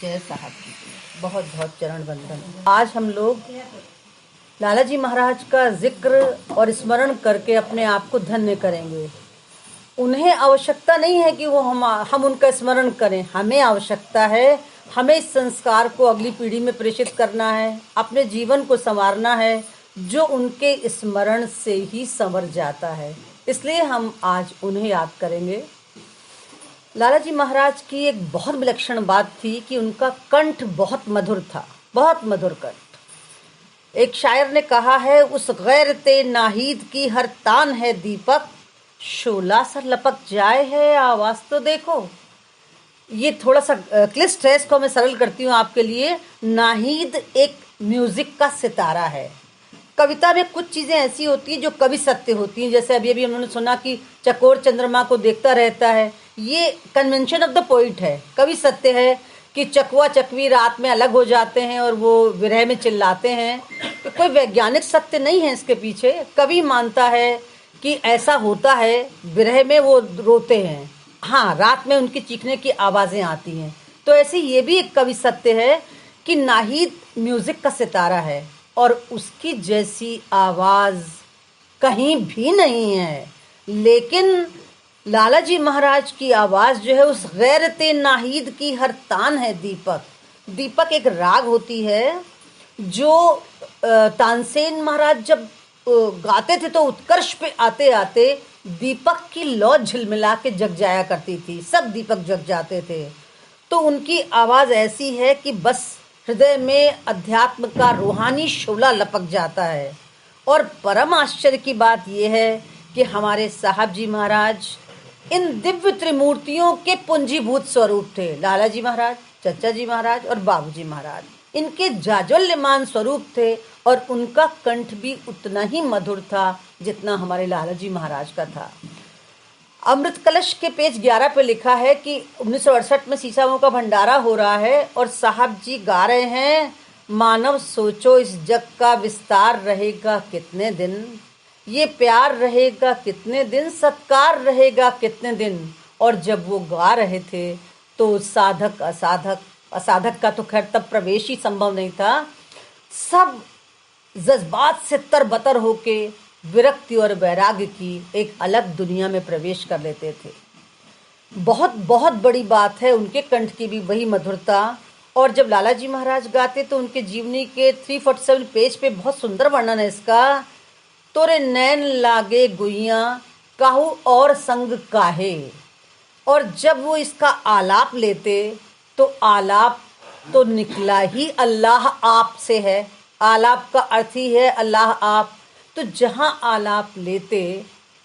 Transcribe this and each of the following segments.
जय साहब जी, बहुत बहुत चरण वंदन। आज हम लोग लाला जी महाराज का जिक्र और स्मरण करके अपने आप को धन्य करेंगे। उन्हें आवश्यकता नहीं है कि वो हम उनका स्मरण करें, हमें आवश्यकता है। हमें इस संस्कार को अगली पीढ़ी में प्रेषित करना है, अपने जीवन को संवारना है, जो उनके स्मरण से ही संवर जाता है। इसलिए हम आज उन्हें याद करेंगे। लाला जी महाराज की एक बहुत विलक्षण बात थी कि उनका कंठ बहुत मधुर था, बहुत मधुर कंठ। एक शायर ने कहा है, उस गैरते नाहीद की हर तान है दीपक, शोला सा लपक जाए है आवाज तो देखो। ये थोड़ा सा क्लिष्ट है, इसको मैं सरल करती हूँ आपके लिए। नाहीद एक म्यूजिक का सितारा है। कविता में कुछ चीजें ऐसी होती हैं जो कवि सत्य होती हैं, जैसे अभी हमने सुना कि चकोर चंद्रमा को देखता रहता है। ये कन्वेंशन ऑफ द पोइट है। कवि सत्य है कि चकवा चकवी रात में अलग हो जाते हैं और वो विरह में चिल्लाते हैं। तो कोई वैज्ञानिक सत्य नहीं है इसके पीछे। कवि मानता है कि ऐसा होता है, विरह में वो रोते हैं, हाँ रात में उनकी चीखने की आवाजें आती हैं। तो ऐसे ये भी एक कवि सत्य है कि नाहीद म्यूजिक का सितारा है और उसकी जैसी आवाज कहीं भी नहीं है। लेकिन लाला जी महाराज की आवाज जो है, उस गैरते नाहीद की हर तान है दीपक। दीपक एक राग होती है जो तानसेन महाराज जब गाते थे तो उत्कर्ष पे आते आते दीपक की लौ झिलमिला के जग जाया करती थी, सब दीपक जग जाते थे। तो उनकी आवाज ऐसी है कि बस हृदय में अध्यात्म का रूहानी शोला लपक जाता है। और परम आश्चर्य की बात यह है कि हमारे साहब जी महाराज इन दिव्य त्रिमूर्तियों के पुंजीभूत स्वरूप थे। लाला जी महाराज, चचा जी महाराज और बाबू जी महाराज इनके जाज्वल्यमान स्वरूप थे और उनका कंठ भी उतना ही मधुर था जितना हमारे लाला जी महाराज का था। अमृत कलश के पेज 11 पे लिखा है कि 1968 में सीसाओं का भंडारा हो रहा है और साहब जी गा रहे हैं, मानव सोचो इस जग का विस्तार रहेगा कितने दिन, ये प्यार रहेगा कितने दिन, सत्कार रहेगा कितने दिन। और जब वो गा रहे थे तो साधक असाधक का तो खैर तब प्रवेश ही संभव नहीं था, सब जज्बात से तरबतर होके विरक्ति और वैराग्य की एक अलग दुनिया में प्रवेश कर लेते थे। बहुत बहुत बड़ी बात है उनके कंठ की भी वही मधुरता। और जब लाला जी महाराज गाते तो उनके जीवनी के 347 पेज पे बहुत सुंदर वर्णन है इसका। तोरे नैन लागे गुइया काहू और संग काहे। और जब वो इसका आलाप लेते तो आलाप तो निकला ही अल्लाह आप से है। आलाप का अर्थ ही है अल्लाह आप। तो जहां आलाप लेते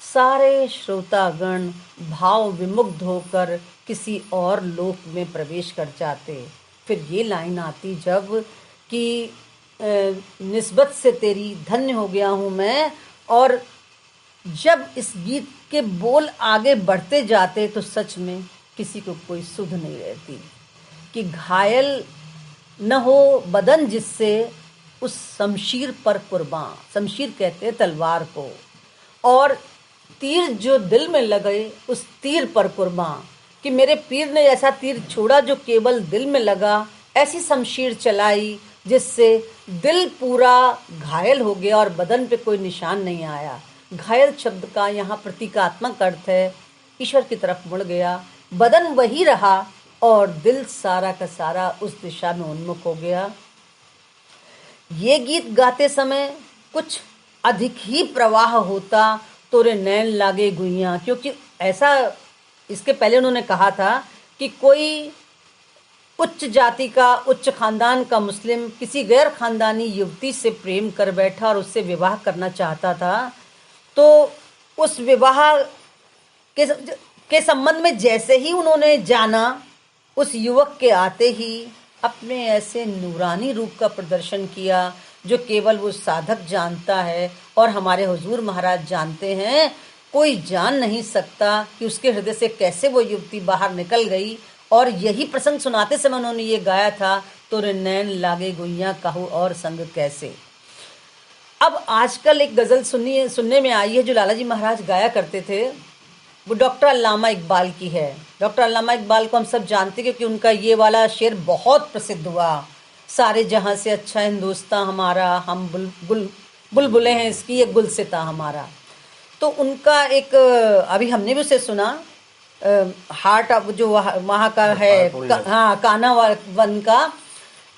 सारे श्रोतागण भाव विमुग्ध होकर किसी और लोक में प्रवेश कर जाते। फिर ये लाइन आती जब कि निस्बत से तेरी धन्य हो गया हूँ मैं। और जब इस गीत के बोल आगे बढ़ते जाते तो सच में किसी को कोई सुध नहीं रहती कि घायल न हो बदन जिससे उस शमशीर पर कुर्बान। शमशीर कहते हैं तलवार को, और तीर जो दिल में लगे उस तीर पर कुर्बान, कि मेरे पीर ने ऐसा तीर छोड़ा जो केवल दिल में लगा, ऐसी शमशीर चलाई जिससे दिल पूरा घायल हो गया और बदन पे कोई निशान नहीं आया। घायल शब्द का यहाँ प्रतीकात्मक अर्थ है ईश्वर की तरफ मुड़ गया, बदन वही रहा और दिल सारा का सारा उस दिशा में उन्मुख हो गया। ये गीत गाते समय कुछ अधिक ही प्रवाह होता, तोरे नैन लागे गुइया, क्योंकि ऐसा इसके पहले उन्होंने कहा था कि कोई उच्च जाति का, उच्च खानदान का मुस्लिम किसी गैर खानदानी युवती से प्रेम कर बैठा और उससे विवाह करना चाहता था, तो उस विवाह के संबंध में जैसे ही उन्होंने जाना, उस युवक के आते ही अपने ऐसे नूरानी रूप का प्रदर्शन किया जो केवल वो साधक जानता है और हमारे हुजूर महाराज जानते हैं। कोई जान नहीं सकता कि उसके हृदय से कैसे वो युवती बाहर निकल गई। और यही प्रसंग सुनाते समय उन्होंने ये गाया था, तोरे नैन लागे गुइया कहूँ और संग कैसे। अब आजकल एक गजल सुनने में आई है जो लाला जी महाराज गाया करते थे, वो डॉक्टर अल्लामा इकबाल की है। डॉक्टर अल्लामा इकबाल को हम सब जानते हैं क्योंकि उनका ये वाला शेर बहुत प्रसिद्ध हुआ, सारे जहां से अच्छा हिंदुस्तान हमारा, हम बुलबुलें हैं इसकी, ये गुलसिता हमारा। तो उनका एक अभी हमने भी उसे सुना, हार्ट ऑफ जो वहाँ का है, हाँ, कान्हा वन का,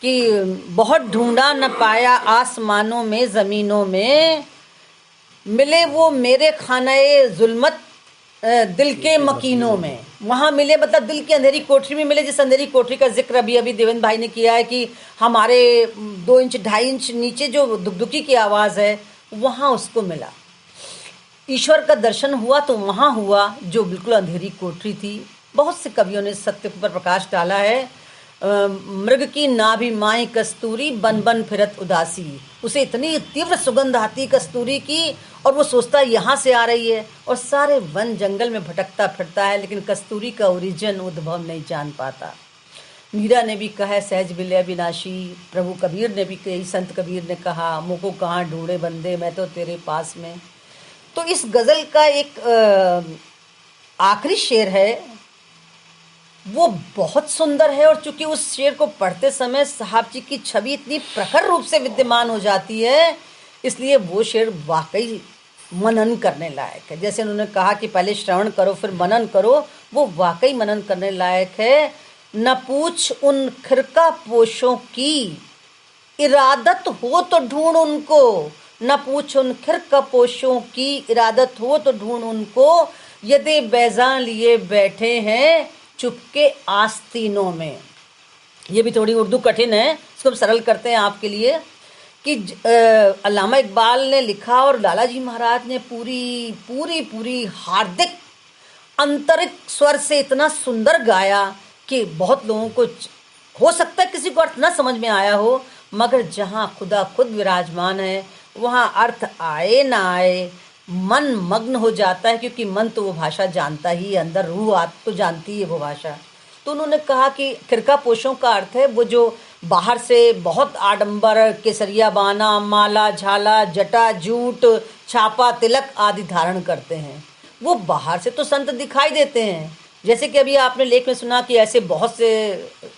कि बहुत ढूंढा न पाया आसमानों में ज़मीनों में, मिले वो मेरे खानाए जुल्मत दिल के मकीनों में। वहाँ मिले मतलब दिल की अंधेरी कोठरी में मिले, जिस अंधेरी कोठरी का जिक्र अभी अभी देवेंद्र भाई ने किया है कि हमारे 2 इंच 2.5 इंच नीचे जो दुखदुखी की आवाज़ है, वहाँ उसको मिला। ईश्वर का दर्शन हुआ तो वहाँ हुआ जो बिल्कुल अंधेरी कोठरी थी। बहुत से कवियों ने सत्य पर प्रकाश डाला है। मृग की नाभि माई कस्तूरी, बन बन फिरत उदासी। उसे इतनी तीव्र सुगंध आती कस्तूरी की, और वो सोचता है यहाँ से आ रही है, और सारे वन जंगल में भटकता फिरता है, लेकिन कस्तूरी का ओरिजिन उद्भव नहीं जान पाता। मीरा ने भी कहा है सहज विलय विनाशी, प्रभु कबीर ने भी कही, संत कबीर ने कहा मुझको कहाँ ढूंढे बंदे, मैं तो तेरे पास में। तो इस गज़ल का एक आखिरी शेर है, वो बहुत सुंदर है, और चूंकि उस शेर को पढ़ते समय साहब जी की छवि इतनी प्रखर रूप से विद्यमान हो जाती है, इसलिए वो शेर वाकई मनन करने लायक है। जैसे उन्होंने कहा कि पहले श्रवण करो फिर मनन करो, वो वाकई मनन करने लायक है। न पूछ उन खिरका पोशों की, इरादत हो तो ढूंढ उनको, न पूछ उन खिरका पोशों की, इरादत हो तो ढूंढ उनको, यदि बैजां लिए बैठे हैं चुपके आस्तीनों में। ये भी थोड़ी उर्दू कठिन है, इसको हम सरल करते हैं आपके लिए कि अल्लामा इकबाल ने लिखा और लाला जी महाराज ने पूरी पूरी पूरी हार्दिक आंतरिक स्वर से इतना सुंदर गाया कि बहुत लोगों को हो सकता है किसी को अर्थ ना समझ में आया हो, मगर जहाँ खुदा खुद विराजमान है वहाँ अर्थ आए ना आए मन मग्न हो जाता है, क्योंकि मन तो वो भाषा जानता ही है, अंदर रूह आप तो जानती है वो भाषा। तो उन्होंने कहा कि खिरका पोशों का अर्थ है वो जो बाहर से बहुत आडंबर, केसरिया बाना, माला झाला, जटा जूट, छापा तिलक आदि धारण करते हैं, वो बाहर से तो संत दिखाई देते हैं। जैसे कि अभी आपने लेख में सुना कि ऐसे बहुत से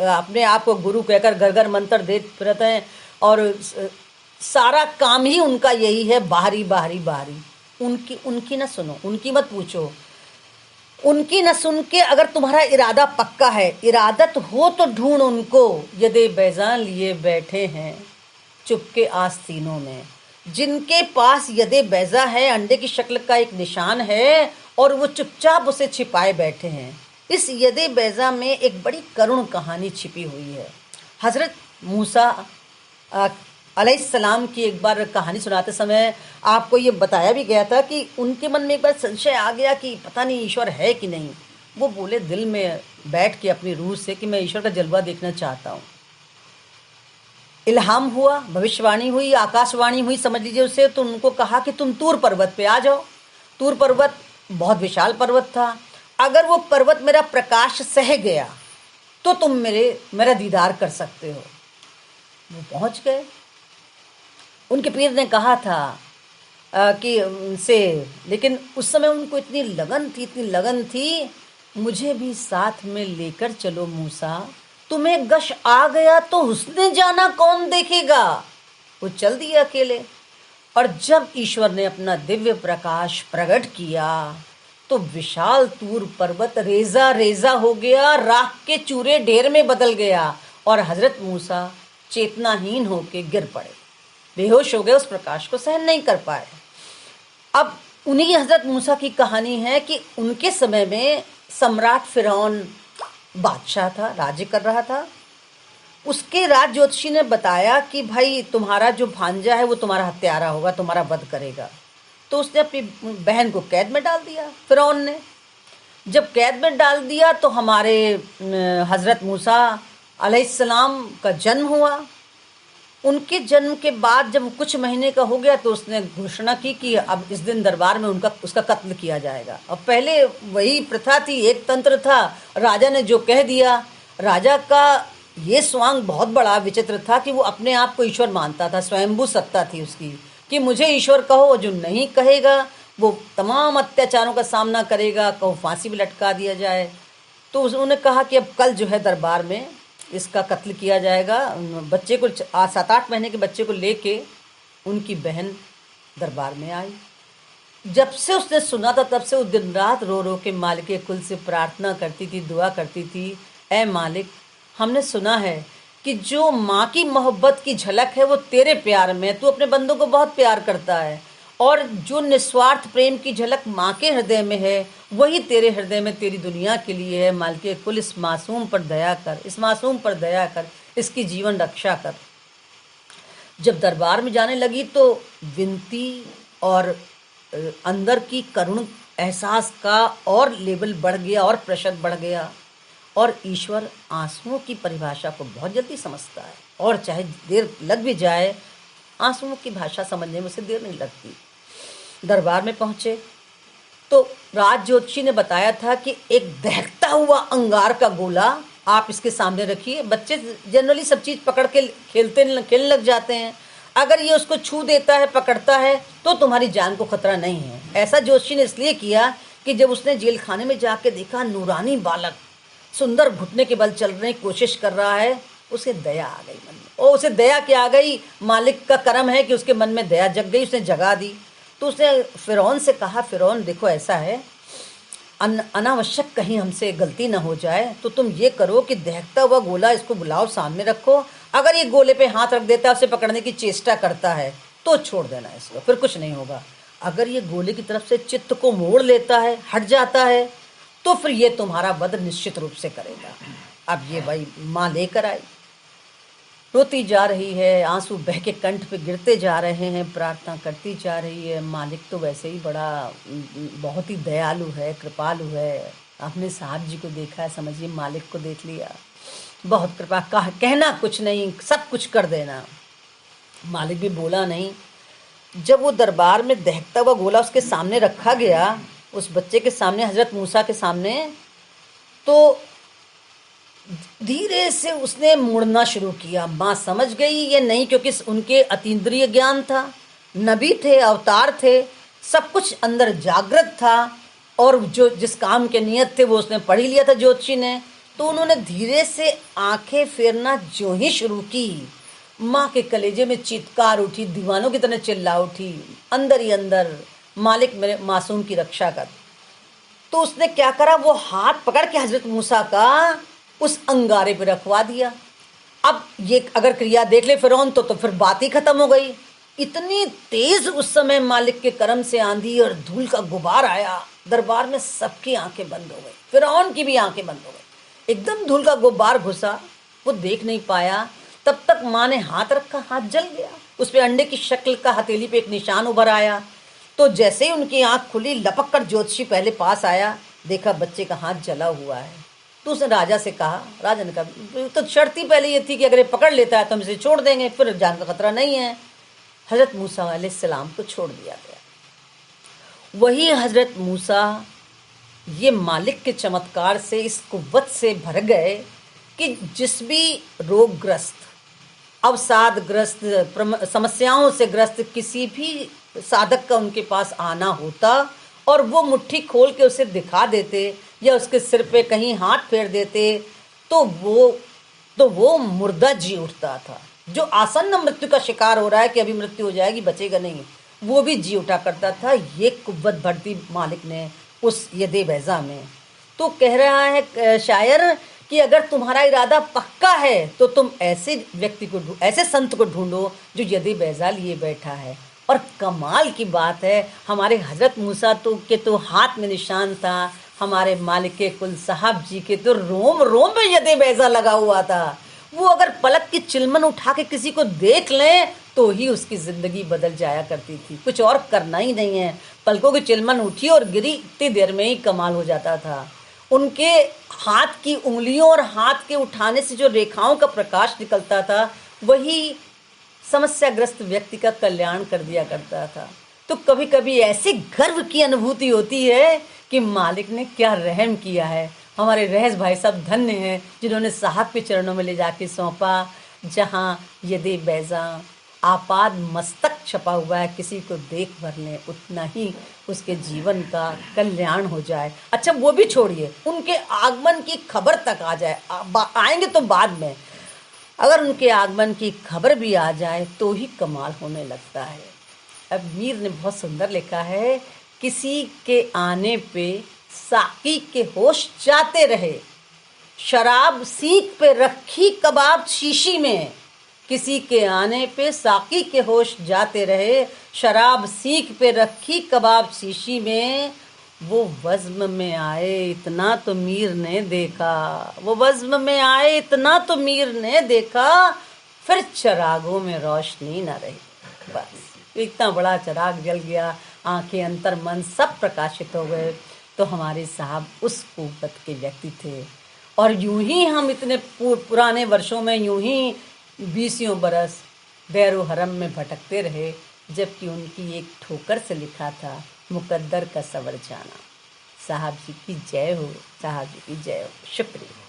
अपने आप को गुरु कहकर घर घर मंत्र दे फिरते हैं, और सारा काम ही उनका यही है, बाहरी बाहरी बाहरी। उनकी न सुनो, उनकी मत पूछो, उनकी न सुन के अगर तुम्हारा इरादा पक्का है, इरादत हो तो ढूंढ उनको, यदि बैजान लिए बैठे हैं चुपके आस्तीनों में। जिनके पास यदि बैजा है, अंडे की शक्ल का एक निशान है, और वो चुपचाप उसे छिपाए बैठे हैं। इस यदि बैजा में एक बड़ी करुण कहानी छिपी हुई है। हजरत मूसा अलैहिस्सलाम की एक बार कहानी सुनाते समय आपको ये बताया भी गया था कि उनके मन में एक बार संशय आ गया कि पता नहीं ईश्वर है कि नहीं। वो बोले दिल में बैठ के अपनी रूह से कि मैं ईश्वर का जलवा देखना चाहता हूँ। इल्हाम हुआ, भविष्यवाणी हुई, आकाशवाणी हुई समझ लीजिए उससे। तो उनको कहा कि तुम तूर पर्वत पे आ जाओ। तूर पर्वत बहुत विशाल पर्वत था, अगर वो पर्वत मेरा प्रकाश सह गया तो तुम मेरा दीदार कर सकते हो। वो पहुँच गए। उनके पीर ने कहा था कि उनसे, लेकिन उस समय उनको इतनी लगन थी, मुझे भी साथ में लेकर चलो मूसा, तुम्हें गश आ गया तो हुस्ने जाना कौन देखेगा। वो चल दिए अकेले, और जब ईश्वर ने अपना दिव्य प्रकाश प्रकट किया तो विशाल तूर पर्वत रेजा रेजा हो गया, राख के चूरे ढेर में बदल गया, और हजरत मूसा चेतनाहीन होके गिर पड़े, बेहोश हो गए, उस प्रकाश को सहन नहीं कर पाए। अब उन्हीं हजरत मूसा की कहानी है कि उनके समय में सम्राट फिरौन बादशाह था, राज्य कर रहा था। उसके राज ज्योतिषी ने बताया कि भाई तुम्हारा जो भांजा है वो तुम्हारा हत्यारा होगा, तुम्हारा वध करेगा। तो उसने अपनी बहन को कैद में डाल दिया फिरौन ने। जब कैद में डाल दिया तो हमारे हजरत मूसा अलैहिस्सलाम का जन्म हुआ। उनके जन्म के बाद जब कुछ महीने का हो गया तो उसने घोषणा की कि अब इस दिन दरबार में उसका कत्ल किया जाएगा। अब पहले वही प्रथा थी, एक तंत्र था, राजा ने जो कह दिया। राजा का ये स्वांग बहुत बड़ा विचित्र था कि वो अपने आप को ईश्वर मानता था, स्वयंभू सत्ता थी उसकी कि मुझे ईश्वर कहो, जो नहीं कहेगा वो तमाम अत्याचारों का सामना करेगा, कहो फांसी भी लटका दिया जाए। तो उन्होंने कहा कि अब कल जो है दरबार में इसका कत्ल किया जाएगा। बच्चे को 7-8 महीने के बच्चे को लेके उनकी बहन दरबार में आई। जब से उसने सुना था तब से वो दिन रात रो रो के मालिक कुल से प्रार्थना करती थी, दुआ करती थी, ऐ मालिक, हमने सुना है कि जो माँ की मोहब्बत की झलक है वो तेरे प्यार में, तू अपने बंदों को बहुत प्यार करता है, और जो निस्वार्थ प्रेम की झलक माँ के हृदय में है वही तेरे हृदय में तेरी दुनिया के लिए है। मालिक कुल इस मासूम पर दया कर, इस मासूम पर दया कर, इसकी जीवन रक्षा कर। जब दरबार में जाने लगी तो विनती और अंदर की करुण एहसास का और लेवल बढ़ गया और प्रेशर बढ़ गया। और ईश्वर आंसुओं की परिभाषा को बहुत जल्दी समझता है, और चाहे देर लग भी जाए, आंसुओं की भाषा समझने में उसे देर नहीं लगती। दरबार में पहुंचे तो राज ज्योतिषी ने बताया था कि एक दहकता हुआ अंगार का गोला आप इसके सामने रखिए। बच्चे जनरली सब चीज़ पकड़ के खेलने लग जाते हैं। अगर ये उसको छू देता है, पकड़ता है, तो तुम्हारी जान को खतरा नहीं है। ऐसा ज्योतिषी ने इसलिए किया कि जब उसने जेल खाने में जाके देखा नूरानी बालक सुंदर घुटने के बल चलने की कोशिश कर रहा है, उसे दया आ गई मन में। और उसे दया क्या आ गई, मालिक का करम है कि उसके मन में दया जग गई, उसने जगा दी। तो उसने फिरौन से कहा, फिरौन देखो ऐसा है, अनावश्यक कहीं हमसे गलती ना हो जाए, तो तुम ये करो कि दहकता हुआ गोला इसको बुलाओ, सामने रखो। अगर ये गोले पे हाथ रख देता है, उसे पकड़ने की चेष्टा करता है, तो छोड़ देना इसको, फिर कुछ नहीं होगा। अगर ये गोले की तरफ से चित्त को मोड़ लेता है, हट जाता है, तो फिर ये तुम्हारा वध निश्चित रूप से करेगा। अब ये भाई माँ लेकर आई, रोती जा रही है, आंसू बह के कंठ पे गिरते जा रहे हैं, प्रार्थना करती जा रही है। मालिक तो वैसे ही बड़ा बहुत ही दयालु है, कृपालु है। आपने साहब जी को देखा है, समझिए मालिक को देख लिया। बहुत कृपा, कहना कुछ नहीं, सब कुछ कर देना। मालिक भी बोला नहीं। जब वो दरबार में दहकता हुआ गोला उसके सामने रखा गया, उस बच्चे के सामने, हजरत मूसा के सामने, तो धीरे से उसने मुड़ना शुरू किया। माँ समझ गई ये नहीं, क्योंकि उनके अतीन्द्रिय ज्ञान था, नबी थे, अवतार थे, सब कुछ अंदर जागृत था, और जो जिस काम के नियत थे वो उसने पढ़ ही लिया था ज्योतिषी ने। तो उन्होंने धीरे से आंखें फेरना जो ही शुरू की, माँ के कलेजे में चीत्कार उठी, दीवानों की तरह चिल्ला उठी, अंदर ही अंदर, मालिक मेरे मासूम की रक्षा कर। तो उसने क्या करा, वो हाथ पकड़ के हजरत मूसा का उस अंगारे पे रखवा दिया। अब ये अगर क्रिया देख ले फिरौन तो फिर बात ही खत्म हो गई। इतनी तेज उस समय मालिक के करम से आंधी और धूल का गुबार आया, दरबार में सबकी आंखें बंद हो गई, फिरौन की भी आंखें बंद हो गई। एकदम धूल का गुबार घुसा, वो देख नहीं पाया। तब तक माँ ने हाथ रखा, हाथ जल गया, उस पे अंडे की शक्ल का हथेली पे एक निशान उभर आया। तो जैसे ही उनकी आंख खुली, लपक कर ज्योतिषी पहले पास आया, देखा बच्चे का हाथ जला हुआ है। तो उसने राजा से कहा, राजा ने कहा तो शर्त ही पहले ये थी कि अगर ये पकड़ लेता है तो हम इसे छोड़ देंगे, फिर जान का खतरा नहीं है। हजरत मूसा अलैहिस्सलाम को छोड़ दिया गया। वही हजरत मूसा ये मालिक के चमत्कार से इस कुव्वत से भर गए कि जिस भी रोगग्रस्त, अवसादग्रस्त, समस्याओं से ग्रस्त किसी भी साधक का उनके पास आना होता, और वो मुट्ठी खोल के उसे दिखा देते या उसके सिर पे कहीं हाथ फेर देते, तो वो मुर्दा जी उठता था। जो आसन्न मृत्यु का शिकार हो रहा है कि अभी मृत्यु हो जाएगी, बचेगा नहीं, वो भी जी उठा करता था। ये कुव्वत भरती मालिक ने उस यदे बैजा में। तो कह रहा है शायर कि अगर तुम्हारा इरादा पक्का है तो तुम ऐसे व्यक्ति को, ऐसे संत को ढूंढो जो यदे बैजा लिए बैठा है। और कमाल की बात है, हमारे हजरत मूसा के तो हाथ में निशान था, हमारे मालिक के कुल साहब जी के तो रोम रोम में यदे बैजा लगा हुआ था। वो अगर पलक की चिलमन उठा के किसी को देख लें तो ही उसकी जिंदगी बदल जाया करती थी, कुछ और करना ही नहीं है। पलकों की चिलमन उठी और गिरी, इतनी देर में ही कमाल हो जाता था। उनके हाथ की उंगलियों और हाथ के उठाने से जो रेखाओं का प्रकाश निकलता था, वही समस्याग्रस्त व्यक्ति का कल्याण कर दिया करता था। तो कभी कभी ऐसे गर्व की अनुभूति होती है कि मालिक ने क्या रहम किया है। हमारे रहस भाई साहब धन्य हैं जिन्होंने साहब के चरणों में ले जाके सौंपा, जहाँ यदे बैजा आपाद मस्तक छपा हुआ है, किसी को देख भर लें उतना ही उसके जीवन का कल्याण हो जाए। अच्छा वो भी छोड़िए, उनके आगमन की खबर तक आ जाए, आएंगे तो बाद में, अगर उनके आगमन की खबर भी आ जाए तो ही कमाल होने लगता है। अब मीर ने बहुत सुंदर लिखा है, किसी के आने पे साकी के होश जाते रहे, शराब सीख पे रखी कबाब शीशी में। किसी के आने पे साकी के होश जाते रहे, शराब सीख पे रखी कबाब शीशी में। वो वज़्म में आए इतना तो मीर ने देखा, वो वज़्म में आए इतना तो मीर ने देखा, फिर चरागों में रोशनी न रही। बस इतना बड़ा चराग जल गया, आंखें अंतर मन सब प्रकाशित हो गए। तो हमारे साहब उस कुव्वत के व्यक्ति थे। और यूं ही हम इतने पुराने वर्षों में यूं ही 20 बरस दैरो हरम में भटकते रहे, जबकि उनकी एक ठोकर से लिखा था, मुकद्दर का सवर जाना। साहब जी की जय हो, साहब जी की जय हो। शुक्रिया।